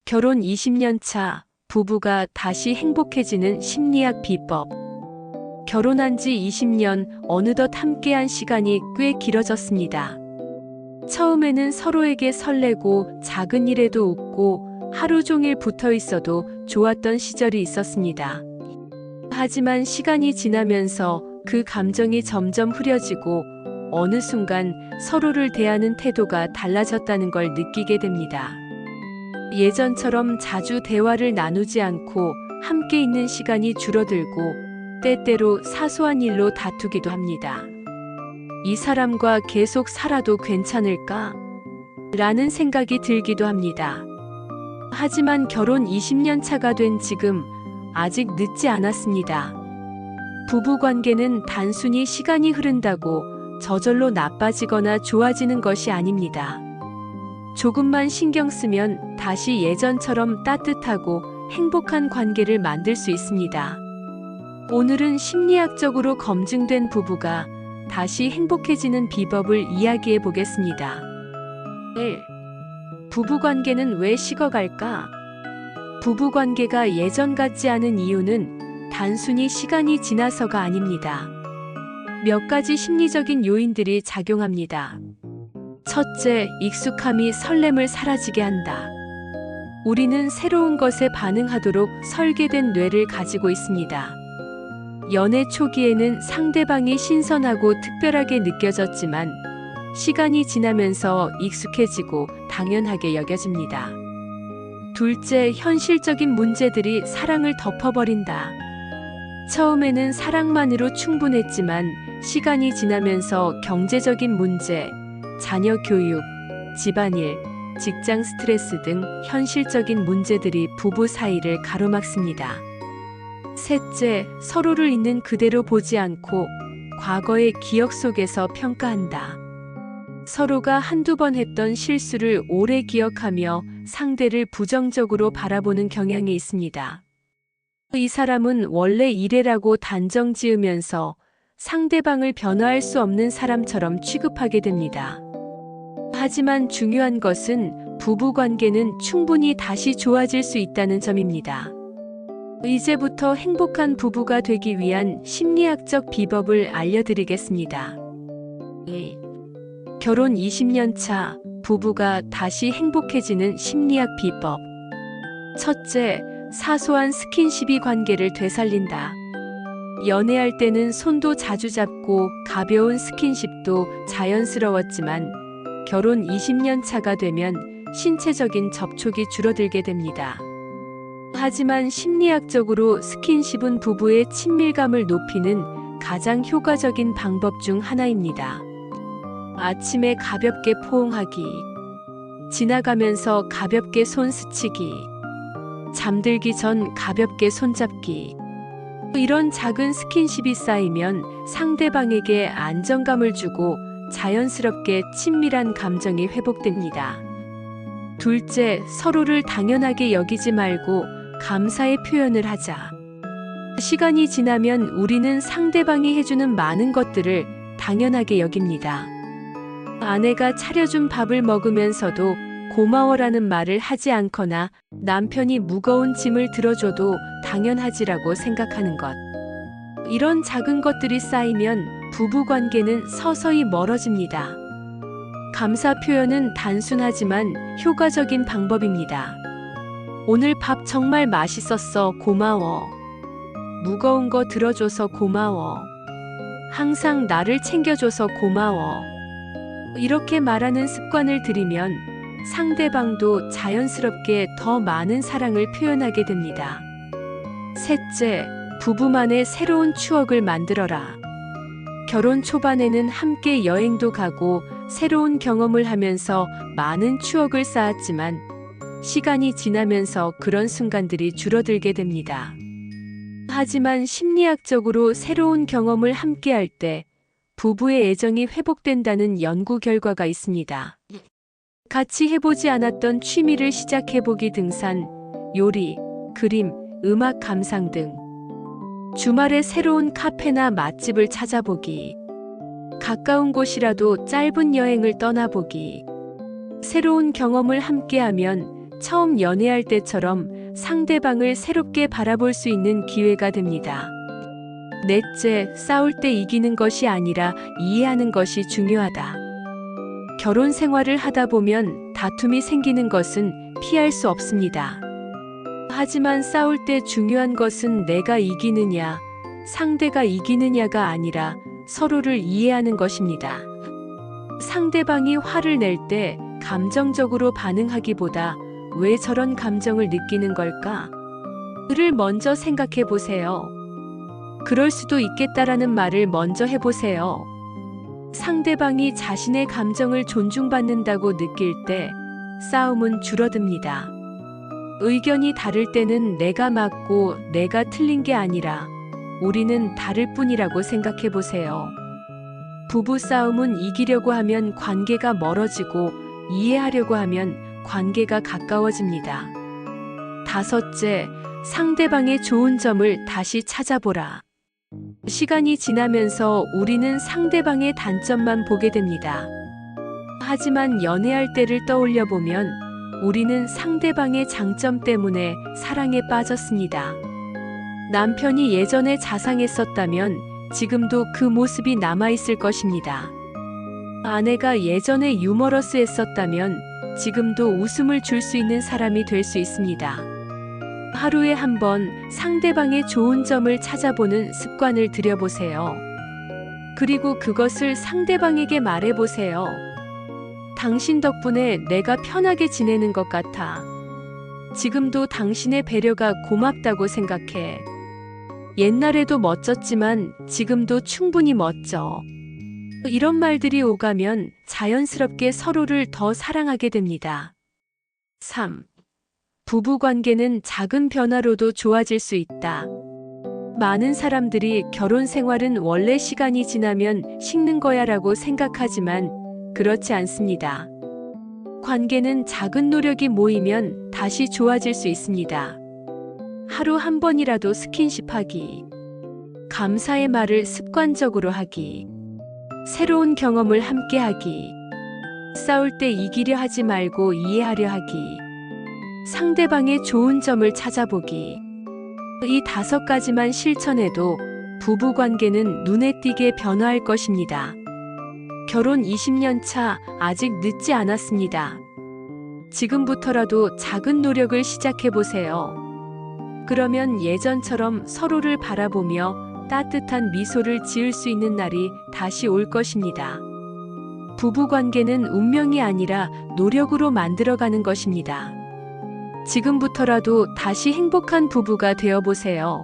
결혼 20년 차 부부가 다시 행복해지는 심리학 비법. 결혼한 지 20년, 어느덧 함께한 시간이 꽤 길어졌습니다. 처음에는 서로에게 설레고 작은 일에도 웃고 하루 종일 붙어 있어도 좋았던 시절이 있었습니다. 하지만 시간이 지나면서 그 감정이 점점 흐려지고 어느 순간 서로를 대하는 태도가 달라졌다는 걸 느끼게 됩니다. 예전처럼 자주 대화를 나누지 않고 함께 있는 시간이 줄어들고 때때로 사소한 일로 다투기도 합니다. 이 사람과 계속 살아도 괜찮을까? 라는 생각이 들기도 합니다. 하지만 결혼 20년 차가 된 지금 아직 늦지 않았습니다. 부부 관계는 단순히 시간이 흐른다고 저절로 나빠지거나 좋아지는 것이 아닙니다. 조금만 신경 쓰면 다시 예전처럼 따뜻하고 행복한 관계를 만들 수 있습니다. 오늘은 심리학적으로 검증된 부부가 다시 행복해지는 비법을 이야기해 보겠습니다. 1. 부부관계는 왜 식어갈까? 부부관계가 예전 같지 않은 이유는 단순히 시간이 지나서가 아닙니다. 몇 가지 심리적인 요인들이 작용합니다. 첫째, 익숙함이 설렘을 사라지게 한다. 우리는 새로운 것에 반응하도록 설계된 뇌를 가지고 있습니다. 연애 초기에는 상대방이 신선하고 특별하게 느껴졌지만 시간이 지나면서 익숙해지고 당연하게 여겨집니다. 둘째, 현실적인 문제들이 사랑을 덮어버린다. 처음에는 사랑만으로 충분했지만 시간이 지나면서 경제적인 문제, 자녀 교육, 집안일, 직장 스트레스 등 현실적인 문제들이 부부 사이를 가로막습니다. 셋째, 서로를 있는 그대로 보지 않고 과거의 기억 속에서 평가한다. 서로가 한두 번 했던 실수를 오래 기억하며 상대를 부정적으로 바라보는 경향이 있습니다. 이 사람은 원래 이래라고 단정 지으면서 상대방을 변화할 수 없는 사람처럼 취급하게 됩니다. 하지만 중요한 것은 부부관계는 충분히 다시 좋아질 수 있다는 점입니다. 이제부터 행복한 부부가 되기 위한 심리학적 비법을 알려드리겠습니다. 2. 결혼 20년 차 부부가 다시 행복해지는 심리학 비법. 첫째, 사소한 스킨십이 관계를 되살린다. 연애할 때는 손도 자주 잡고 가벼운 스킨십도 자연스러웠지만 결혼 20년 차가 되면 신체적인 접촉이 줄어들게 됩니다. 하지만 심리학적으로 스킨십은 부부의 친밀감을 높이는 가장 효과적인 방법 중 하나입니다. 아침에 가볍게 포옹하기, 지나가면서 가볍게 손 스치기, 잠들기 전 가볍게 손잡기. 이런 작은 스킨십이 쌓이면 상대방에게 안정감을 주고 자연스럽게 친밀한 감정이 회복됩니다. 둘째, 서로를 당연하게 여기지 말고 감사의 표현을 하자. 시간이 지나면 우리는 상대방이 해주는 많은 것들을 당연하게 여깁니다. 아내가 차려준 밥을 먹으면서도 고마워라는 말을 하지 않거나 남편이 무거운 짐을 들어줘도 당연하지라고 생각하는 것. 이런 작은 것들이 쌓이면 부부관계는 서서히 멀어집니다. 감사 표현은 단순하지만 효과적인 방법입니다. 오늘 밥 정말 맛있었어. 고마워. 무거운 거 들어줘서 고마워. 항상 나를 챙겨줘서 고마워. 이렇게 말하는 습관을 들이면 상대방도 자연스럽게 더 많은 사랑을 표현하게 됩니다. 셋째, 부부만의 새로운 추억을 만들어라. 결혼 초반에는 함께 여행도 가고 새로운 경험을 하면서 많은 추억을 쌓았지만 시간이 지나면서 그런 순간들이 줄어들게 됩니다. 하지만 심리학적으로 새로운 경험을 함께 할 때 부부의 애정이 회복된다는 연구 결과가 있습니다. 같이 해보지 않았던 취미를 시작해보기, 등산, 요리, 그림, 음악 감상 등. 주말에 새로운 카페나 맛집을 찾아보기. 가까운 곳이라도 짧은 여행을 떠나보기. 새로운 경험을 함께하면 처음 연애할 때처럼 상대방을 새롭게 바라볼 수 있는 기회가 됩니다. 넷째, 싸울 때 이기는 것이 아니라 이해하는 것이 중요하다. 결혼 생활을 하다 보면 다툼이 생기는 것은 피할 수 없습니다. 하지만 싸울 때 중요한 것은 내가 이기느냐, 상대가 이기느냐가 아니라 서로를 이해하는 것입니다. 상대방이 화를 낼 때 감정적으로 반응하기보다 왜 저런 감정을 느끼는 걸까? 를 먼저 생각해 보세요. 그럴 수도 있겠다라는 말을 먼저 해보세요. 상대방이 자신의 감정을 존중받는다고 느낄 때 싸움은 줄어듭니다. 의견이 다를 때는 내가 맞고 내가 틀린 게 아니라 우리는 다를 뿐이라고 생각해 보세요. 부부 싸움은 이기려고 하면 관계가 멀어지고 이해하려고 하면 관계가 가까워집니다. 다섯째, 상대방의 좋은 점을 다시 찾아보라. 시간이 지나면서 우리는 상대방의 단점만 보게 됩니다. 하지만 연애할 때를 떠올려 보면 우리는 상대방의 장점 때문에 사랑에 빠졌습니다. 남편이 예전에 자상했었다면 지금도 그 모습이 남아있을 것입니다. 아내가 예전에 유머러스했었다면 지금도 웃음을 줄 수 있는 사람이 될 수 있습니다. 하루에 한 번 상대방의 좋은 점을 찾아보는 습관을 들여보세요. 그리고 그것을 상대방에게 말해보세요. 당신 덕분에 내가 편하게 지내는 것 같아. 지금도 당신의 배려가 고맙다고 생각해. 옛날에도 멋졌지만 지금도 충분히 멋져. 이런 말들이 오가면 자연스럽게 서로를 더 사랑하게 됩니다. 3. 부부관계는 작은 변화로도 좋아질 수 있다. 많은 사람들이 결혼 생활은 원래 시간이 지나면 식는 거야 라고 생각하지만 그렇지 않습니다. 관계는 작은 노력이 모이면 다시 좋아질 수 있습니다. 하루 한 번이라도 스킨십 하기, 감사의 말을 습관적으로 하기, 새로운 경험을 함께 하기, 싸울 때 이기려 하지 말고 이해하려 하기, 상대방의 좋은 점을 찾아보기. 이 5가지만 실천해도 부부관계는 눈에 띄게 변화할 것입니다. 결혼 20년 차 아직 늦지 않았습니다. 지금부터라도 작은 노력을 시작해 보세요. 그러면 예전처럼 서로를 바라보며 따뜻한 미소를 지을 수 있는 날이 다시 올 것입니다. 부부관계는 운명이 아니라 노력으로 만들어가는 것입니다. 지금부터라도 다시 행복한 부부가 되어 보세요.